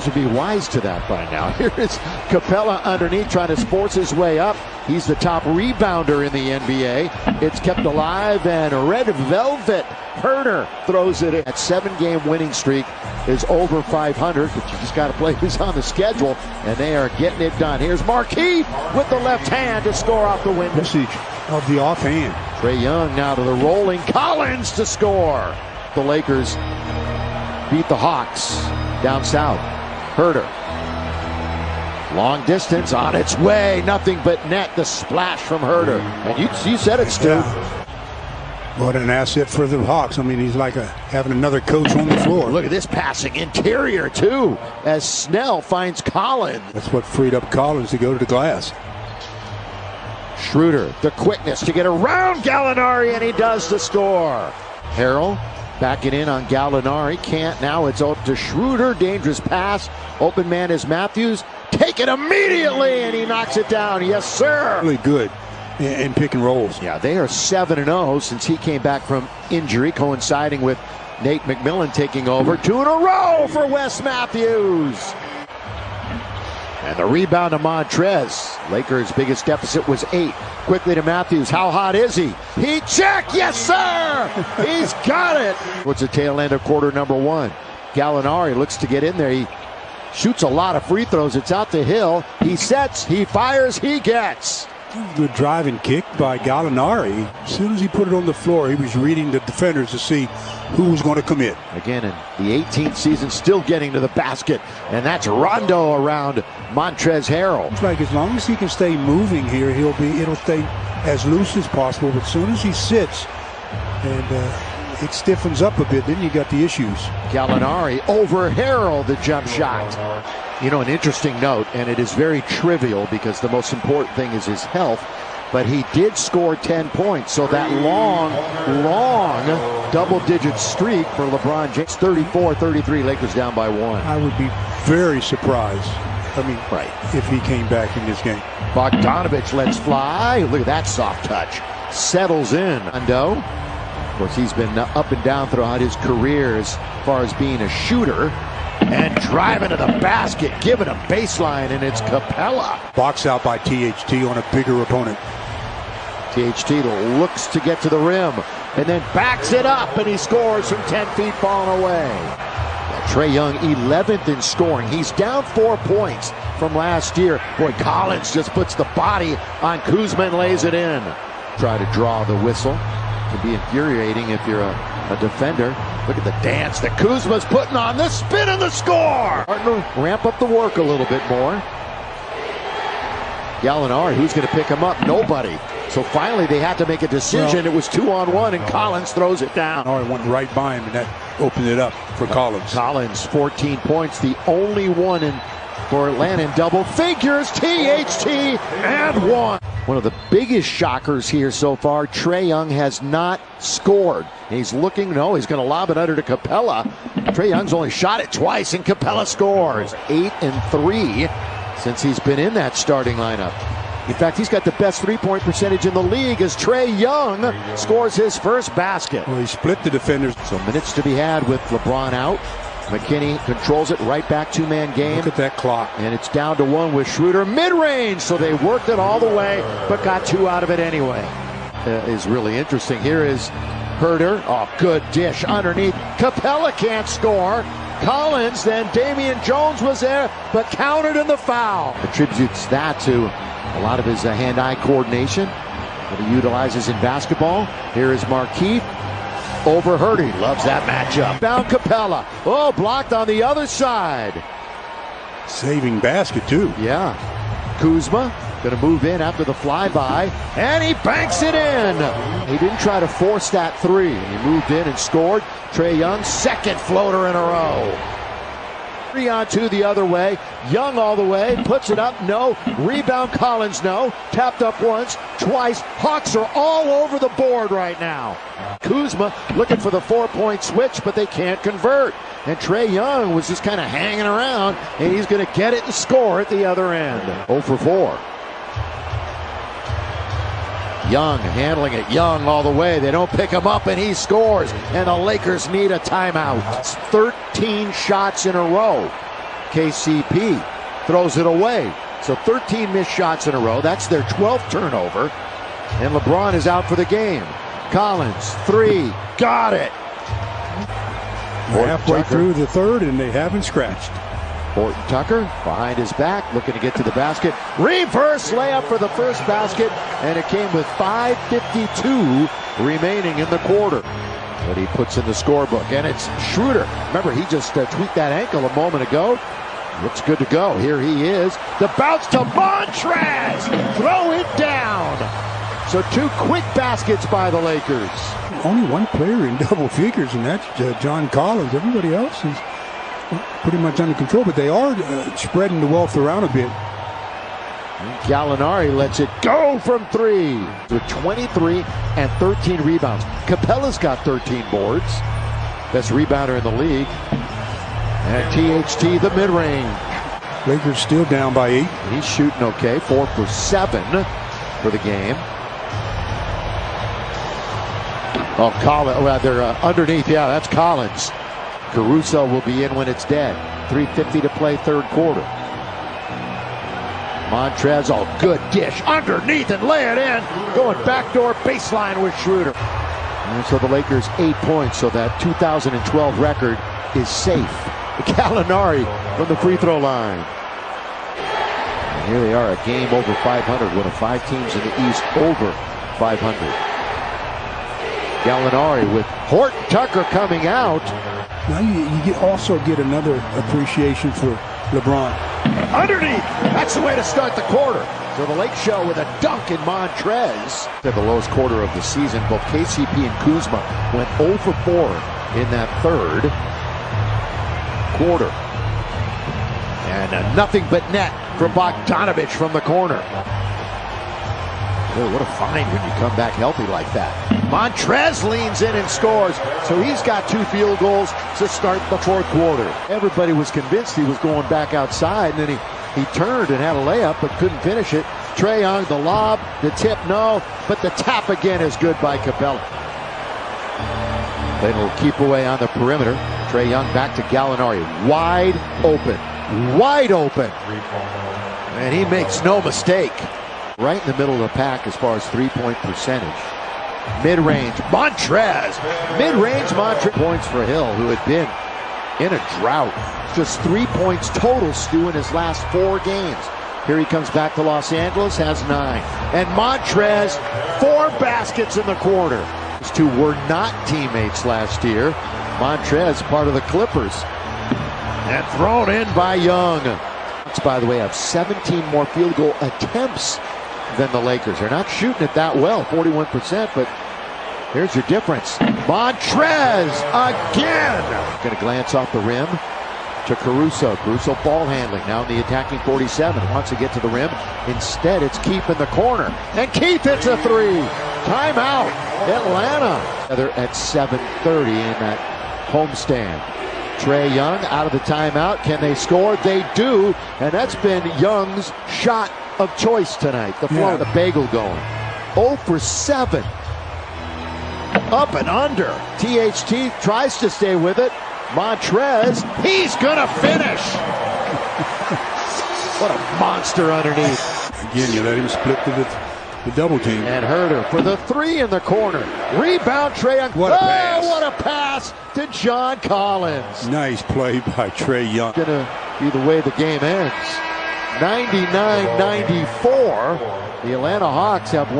Should be wise to that by now. Here is Capella underneath trying to force his way up. He's the top rebounder in the NBA. It's kept alive, and Red Velvet Herder throws it in. That 7-game winning streak is over 500, but you just got to play who's on the schedule, and they are getting it done. Here's Markieff with the left hand to score off the window. Message of the offhand. Trae Young now to the rolling Collins to score. The Lakers beat the Hawks down south. Herder, long distance on its way, nothing but net. The splash from Herder, and you said it, Stu. Yeah. What an asset for the Hawks. I mean, he's like having another coach on the floor. Look at this passing interior too, as Snell finds Collins. That's what freed up Collins to go to the glass. Schroeder, the quickness to get around Gallinari, and he does to score. Harrell backing in on Gallinari, can't now. It's out to Schroeder, dangerous pass. Open man is Matthews. Take it immediately, and he knocks it down. Yes, sir. Really good in pick and rolls. Yeah, they are 7-0 since he came back from injury, coinciding with Nate McMillan taking over. 2 in a row for Wes Matthews. And the rebound to Montrez. Lakers' biggest deficit was 8. Quickly to Matthews. How hot is he? He checked. Yes, sir. He's got it. Towards the tail end of quarter number 1. Gallinari looks to get in there. He shoots a lot of free throws. It's out to Hill. He sets. He fires. He gets. Good driving kick by Gallinari. As soon as he put it on the floor, he was reading the defenders to see who was going to commit. Again, in the 18th season, still getting to the basket, and that's Rondo around Montrezl Harrell. It's like as long as he can stay moving here, it'll stay as loose as possible. But as soon as he sits and it stiffens up a bit, then you got the issues. Gallinari over Harrell, the jump shot. You know, an interesting note, and it is very trivial because the most important thing is his health, but he did score 10 points. So that long double-digit streak for LeBron James, 34-33, Lakers down by 1. I would be very surprised. I mean, right, if he came back in this game. Bogdanovich lets fly. Look at that soft touch. Settles in. Rondo. Of course, he's been up and down throughout his career as far as being a shooter. And driving to the basket, giving a baseline, and it's Capella. Box out by THT on a bigger opponent. THT looks to get to the rim, and then backs it up, and he scores from 10 feet, falling away. Trae Young, 11th in scoring. He's down 4 points from last year. Boy, Collins just puts the body on Kuzma and lays it in. Try to draw the whistle. It can be infuriating if you're a defender. Look at the dance that Kuzma's putting on. The spin and the score. Partner, ramp up the work a little bit more. Gallinari, who's going to pick him up? Nobody. So finally they had to make a decision. It was 2-on-1, and Collins throws it down. Gallinari went right by him, and that opened it up for Collins. Collins, 14 points, the only one for Atlanta in double figures. THT and 1. One of the biggest shockers here so far, Trae Young has not scored. He's looking, no, he's going to lob it under to Capella. Trae Young's only shot it twice, and Capella scores. 8-3 since he's been in that starting lineup. In fact, he's got the best three-point percentage in the league as Trae Young scores his first basket. Well, he split the defenders. So minutes to be had with LeBron out. McKinney controls it, right back, 2-man game. Look at that clock. And it's down to 1 with Schroeder mid-range. So they worked it all the way, but got 2 out of it anyway. Is really interesting. Here is Herder. Oh, good dish underneath. Capella can't score. Collins, then Damian Jones was there, but countered in the foul. Attributes that to a lot of his hand-eye coordination that he utilizes in basketball. Here is Markieff. Over Herder. He loves that matchup. Down Capella. Oh, blocked on the other side. Saving basket, too. Yeah. Kuzma going to move in after the flyby, and he banks it in. He didn't try to force that 3. He moved in and scored. Trae Young, second floater in a row. 3-on-2 the other way. Young all the way. Puts it up. No. Rebound Collins. No. Tapped up once. Twice. Hawks are all over the board right now. Kuzma looking for the 4-point switch, but they can't convert. And Trae Young was just kind of hanging around, and he's going to get it and score at the other end. 0 for 4. Young handling it. Young all the way. They don't pick him up, and he scores. And the Lakers need a timeout. 13 shots in a row KCP throws it away. So 13 missed shots in a row. That's their 12th turnover. And LeBron is out for the game. Collins, 3, got it. We're halfway through the third, and they haven't scratched. Horton Tucker behind his back, looking to get to the basket. Reverse layup for the first basket, and it came with 5:52 remaining in the quarter. But he puts in the scorebook, and it's Schroeder. Remember, he just tweaked that ankle a moment ago. Looks good to go. Here he is. The bounce to Montrezl. Throw it down. So 2 quick baskets by the Lakers. Only one player in double figures, and that's John Collins. Everybody else is pretty much under control, but they are spreading the wealth around a bit. Gallinari lets it go from 3 with 23 and 13 rebounds. Capella's got 13 boards. Best rebounder in the league. And THT, the mid-range. Lakers still down by 8. He's shooting okay, 4 for 7 for the game. Oh, Collins, well, they're underneath. Yeah, that's Collins. Caruso will be in when it's dead. 3:50 to play, third quarter. Montrezl, good dish underneath and lay it in. Going backdoor baseline with Schroeder. And so the Lakers 8 points, so that 2012 record is safe. Gallinari from the free throw line. And here they are, a game over 500. One of 5 teams in the East over 500. Gallinari with Horton Tucker coming out. Now you also get another appreciation for LeBron. Underneath, that's the way to start the quarter. So the Lake Show with a dunk in Montrezl. At the lowest quarter of the season, both KCP and Kuzma went 0 for 4 in that third quarter. And nothing but net for Bogdanović from the corner. Oh, what a find when you come back healthy like that. Montrezl leans in and scores, so he's got 2 field goals to start the fourth quarter. Everybody was convinced he was going back outside, and then he turned and had a layup but couldn't finish it. Traw Young, the lob, the tip, no, but the tap again is good by Capella. Then he'll keep away on the perimeter. Traw Young back to Gallinari, wide open, and he makes no mistake. Right in the middle of the pack as far as 3-point percentage. Mid-range, Montrezl. Mid-range, Montrezl. Points for Hill, who had been in a drought. Just 3 points total, Stu, in his last 4 games. Here he comes back to Los Angeles, has 9. And Montrezl, 4 baskets in the quarter. These 2 were not teammates last year. Montrezl, part of the Clippers. And thrown in by Young. By the way, have 17 more field goal attempts than the Lakers. They're not shooting it that well, 41%, but here's your difference. Montrezl again. Going to glance off the rim to Caruso. Caruso ball handling, now in the attacking 47. Wants to get to the rim. Instead, it's Keith in the corner. And Keith hits a 3. Timeout, Atlanta. They're at 7:30 in that homestand. Traw Young out of the timeout. Can they score? They do. And that's been Young's shot of choice tonight. The flow, the bagel going. 0 for 7. Up and under. THT tries to stay with it. Montrezl, he's going to finish. What a monster underneath. Again, you let him split the double team. And Herter for the 3 in the corner. Rebound, Traw Young. What a pass. What a pass to John Collins. Nice play by Traw Young. Gonna be the way the game ends. 99-94. The Atlanta Hawks have won.